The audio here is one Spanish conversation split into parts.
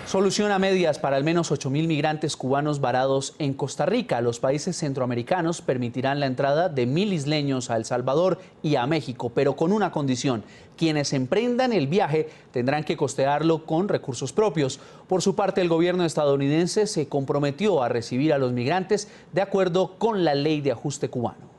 Solución a medias para al menos 8.000 migrantes cubanos varados en Costa Rica. Los países centroamericanos permitirán la entrada de 1.000 isleños a El Salvador y a México, pero con una condición: quienes emprendan el viaje tendrán que costearlo con recursos propios. Por su parte, el gobierno estadounidense se comprometió a recibir a los migrantes de acuerdo con la ley de ajuste cubano.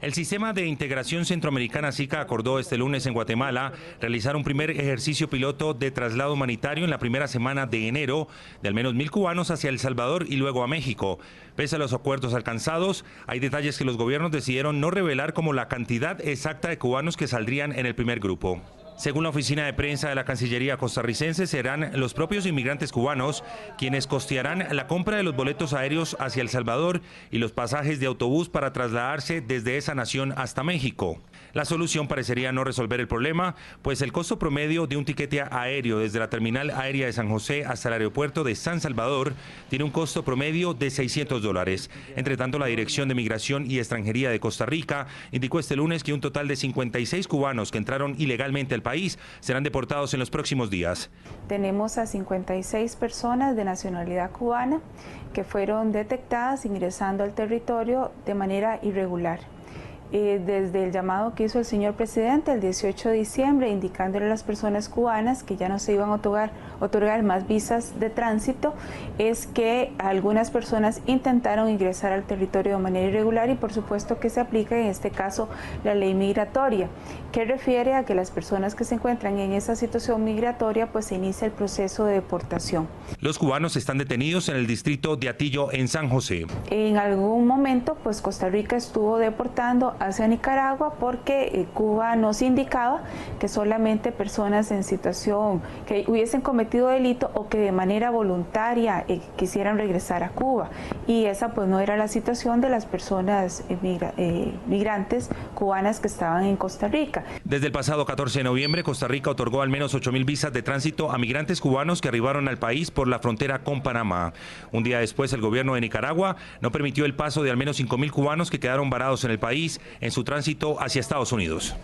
El Sistema de Integración Centroamericana SICA acordó este lunes en Guatemala realizar un primer ejercicio piloto de traslado humanitario en la primera semana de enero de al menos 1.000 cubanos hacia El Salvador y luego a México. Pese a los acuerdos alcanzados, hay detalles que los gobiernos decidieron no revelar, como la cantidad exacta de cubanos que saldrían en el primer grupo. Según la oficina de prensa de la Cancillería costarricense, serán los propios inmigrantes cubanos quienes costearán la compra de los boletos aéreos hacia El Salvador y los pasajes de autobús para trasladarse desde esa nación hasta México. La solución parecería no resolver el problema, pues el costo promedio de un tiquete aéreo desde la terminal aérea de San José hasta el aeropuerto de San Salvador tiene un costo promedio de $600. Entre tanto, la Dirección de Migración y Extranjería de Costa Rica indicó este lunes que un total de 56 cubanos que entraron ilegalmente al país serán deportados en los próximos días. Tenemos a 56 personas de nacionalidad cubana que fueron detectadas ingresando al territorio de manera irregular. Desde el llamado que hizo el señor presidente el 18 de diciembre, indicándole a las personas cubanas que ya no se iban a otorgar más visas de tránsito, es que algunas personas intentaron ingresar al territorio de manera irregular y por supuesto que se aplica en este caso la ley migratoria, que refiere a que las personas que se encuentran en esa situación migratoria pues se inicia el proceso de deportación. Los cubanos están detenidos en el distrito de Atillo, en San José. En algún momento pues Costa Rica estuvo deportando hacia Nicaragua porque Cuba nos indicaba que solamente personas en situación que hubiesen cometido delito o que de manera voluntaria quisieran regresar a Cuba, y esa pues no era la situación de las personas migrantes cubanas que estaban en Costa Rica. Desde el pasado 14 de noviembre, Costa Rica otorgó al menos 8.000 visas de tránsito a migrantes cubanos que arribaron al país por la frontera con Panamá. Un día después, el gobierno de Nicaragua no permitió el paso de al menos 5.000 cubanos que quedaron varados en el país en su tránsito hacia Estados Unidos.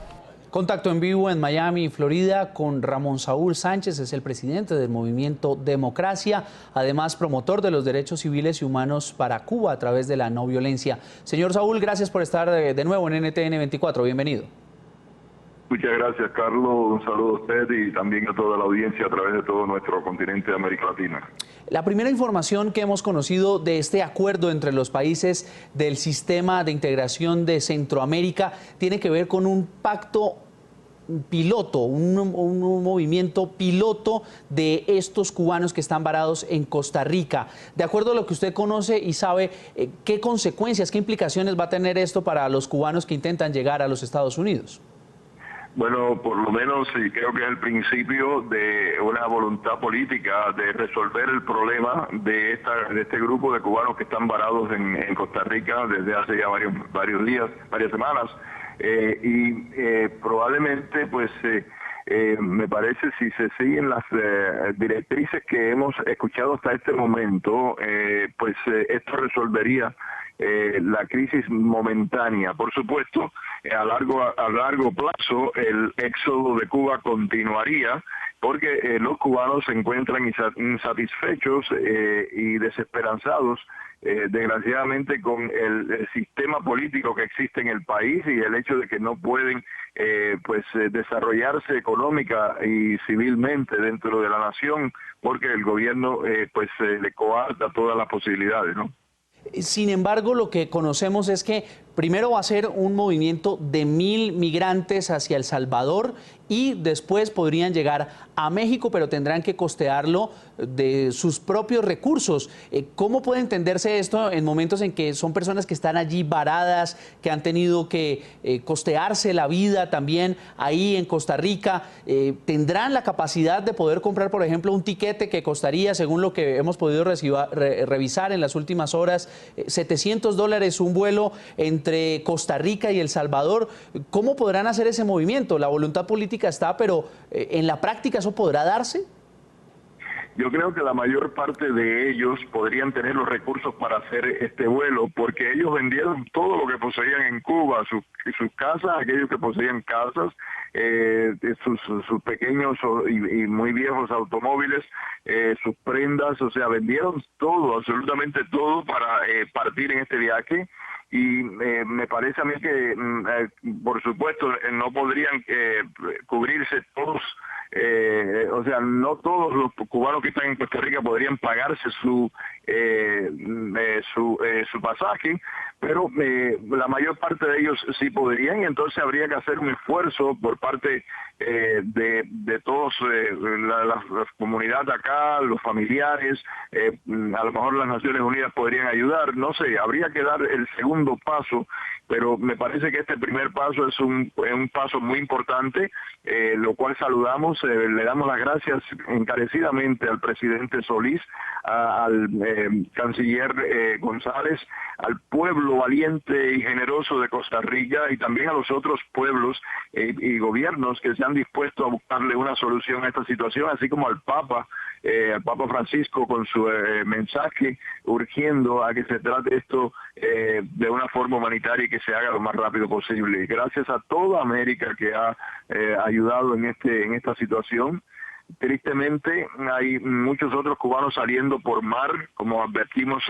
Contacto en vivo en Miami, Florida, con Ramón Saúl Sánchez, es el presidente del movimiento Democracia, además promotor de los derechos civiles y humanos para Cuba a través de la no violencia. Señor Saúl, gracias por estar de nuevo en NTN 24, bienvenido. Muchas gracias, Carlos. Un saludo a usted y también a toda la audiencia a través de todo nuestro continente de América Latina. La primera información que hemos conocido de este acuerdo entre los países del Sistema de Integración de Centroamérica tiene que ver con un pacto piloto, un movimiento piloto de estos cubanos que están varados en Costa Rica. De acuerdo a lo que usted conoce y sabe, ¿qué consecuencias, qué implicaciones va a tener esto para los cubanos que intentan llegar a los Estados Unidos? Bueno, por lo menos sí, creo que es el principio de una voluntad política de resolver el problema de este grupo de cubanos que están varados en Costa Rica desde hace ya varios días, varias semanas. Probablemente, pues, me parece, si se siguen las directrices que hemos escuchado hasta este momento, pues esto resolvería la crisis momentánea. Por supuesto, a largo plazo el éxodo de Cuba continuaría, porque los cubanos se encuentran insatisfechos y desesperanzados, desgraciadamente, con el sistema político que existe en el país y el hecho de que no pueden desarrollarse económica y civilmente dentro de la nación, porque el gobierno le coarta todas las posibilidades, ¿no? Sin embargo, lo que conocemos es que primero va a ser un movimiento de 1.000 migrantes hacia El Salvador y después podrían llegar a México, pero tendrán que costearlo de sus propios recursos. ¿Cómo puede entenderse esto en momentos en que son personas que están allí varadas, que han tenido que costearse la vida también ahí en Costa Rica? ¿Tendrán la capacidad de poder comprar, por ejemplo, un tiquete que costaría, según lo que hemos podido revisar en las últimas horas, $700 un vuelo entre Costa Rica y El Salvador? ¿Cómo podrán hacer ese movimiento? La voluntad política está, pero ¿en la práctica eso podrá darse? Yo creo que la mayor parte de ellos podrían tener los recursos para hacer este vuelo, porque ellos vendieron todo lo que poseían en Cuba, sus casas, aquellos que poseían casas, sus pequeños y muy viejos automóviles, sus prendas, o sea, vendieron todo, absolutamente todo para partir en este viaje. Y me parece a mí que, por supuesto, no podrían cubrirse todos, o sea, no todos los cubanos que están en Costa Rica podrían pagarse su pasaje, pero la mayor parte de ellos sí podrían, y entonces habría que hacer un esfuerzo por parte de todos, la comunidad acá, los familiares, a lo mejor las Naciones Unidas podrían ayudar, no sé, habría que dar el segundo paso, pero me parece que este primer paso es un paso muy importante, lo cual saludamos, le damos las gracias encarecidamente al presidente Solís, al canciller González, al pueblo valiente y generoso de Costa Rica y también a los otros pueblos y gobiernos que se han dispuesto a buscarle una solución a esta situación, así como al Papa Francisco con su mensaje urgiendo a que se trate esto de una forma humanitaria y que se haga lo más rápido posible. Gracias a toda América que ha ayudado en esta situación. Tristemente hay muchos otros cubanos saliendo por mar, como advertimos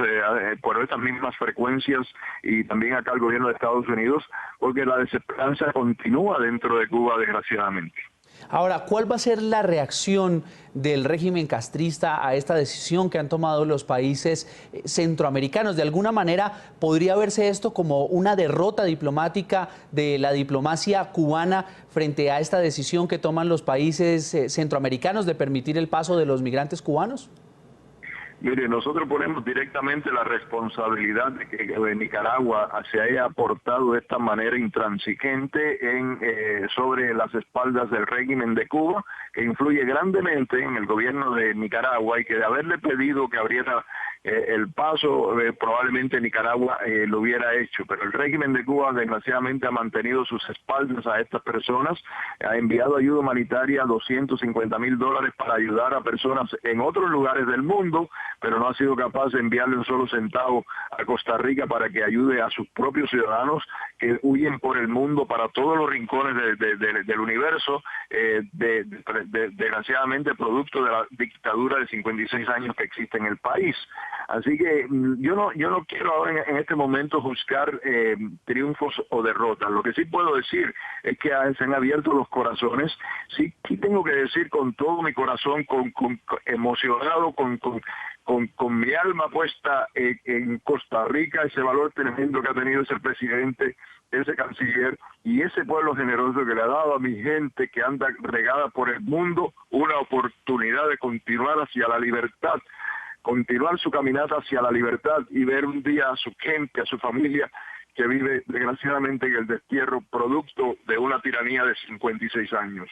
por estas mismas frecuencias, y también acá el gobierno de Estados Unidos, porque la desesperanza continúa dentro de Cuba, desgraciadamente. Ahora, ¿cuál va a ser la reacción del régimen castrista a esta decisión que han tomado los países centroamericanos? De alguna manera, ¿podría verse esto como una derrota diplomática de la diplomacia cubana frente a esta decisión que toman los países centroamericanos de permitir el paso de los migrantes cubanos? Mire, nosotros ponemos directamente la responsabilidad de que Nicaragua se haya aportado de esta manera intransigente sobre las espaldas del régimen de Cuba, que influye grandemente en el gobierno de Nicaragua, y que de haberle pedido que abriera el paso, probablemente Nicaragua lo hubiera hecho, pero el régimen de Cuba desgraciadamente ha mantenido sus espaldas a estas personas, ha enviado ayuda humanitaria, $250,000 para ayudar a personas en otros lugares del mundo, pero no ha sido capaz de enviarle un solo centavo a Costa Rica para que ayude a sus propios ciudadanos que huyen por el mundo para todos los rincones del universo, desgraciadamente producto de la dictadura de 56 años que existe en el país. Así que yo no quiero ahora en este momento juzgar triunfos o derrotas. Lo que sí puedo decir es que se han abierto los corazones. Sí tengo que decir con todo mi corazón, emocionado, con mi alma puesta en Costa Rica, ese valor tremendo que ha tenido ese presidente, ese canciller y ese pueblo generoso que le ha dado a mi gente que anda regada por el mundo una oportunidad de continuar hacia la libertad, continuar su caminata hacia la libertad y ver un día a su gente, a su familia que vive desgraciadamente en el destierro producto de una tiranía de 56 años.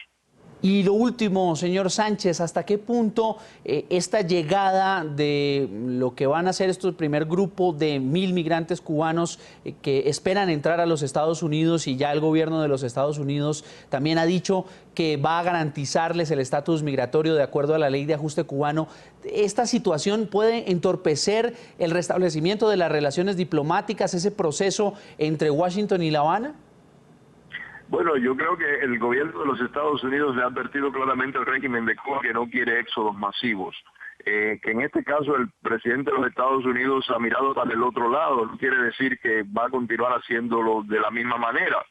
Y lo último, señor Sánchez, ¿hasta qué punto esta llegada de lo que van a ser estos primer grupo de 1.000 migrantes cubanos que esperan entrar a los Estados Unidos, y ya el gobierno de los Estados Unidos también ha dicho que va a garantizarles el estatus migratorio de acuerdo a la ley de ajuste cubano, esta situación puede entorpecer el restablecimiento de las relaciones diplomáticas, ese proceso entre Washington y La Habana? Bueno, yo creo que el gobierno de los Estados Unidos le ha advertido claramente al régimen de Cuba que no quiere éxodos masivos. Que en este caso el presidente de los Estados Unidos ha mirado para el otro lado, no quiere decir que va a continuar haciéndolo de la misma manera.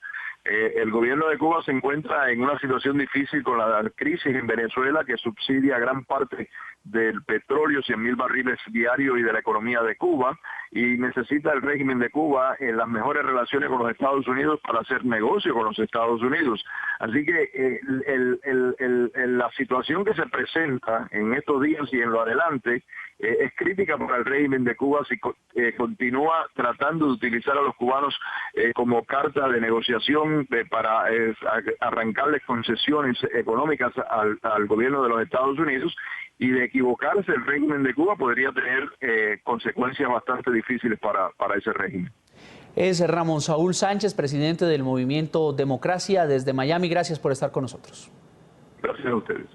El gobierno de Cuba se encuentra en una situación difícil con la crisis en Venezuela, que subsidia gran parte del petróleo, 100,000 barriles diarios, y de la economía de Cuba, y necesita el régimen de Cuba las mejores relaciones con los Estados Unidos para hacer negocio con los Estados Unidos. Así que la situación que se presenta en estos días y en lo adelante es crítica para el régimen de Cuba si continúa tratando de utilizar a los cubanos como carta de negociación para arrancarles concesiones económicas al gobierno de los Estados Unidos, y de equivocarse el régimen de Cuba podría tener consecuencias bastante difíciles para ese régimen. Es Ramón Saúl Sánchez, presidente del Movimiento Democracia desde Miami. Gracias por estar con nosotros. Gracias a ustedes.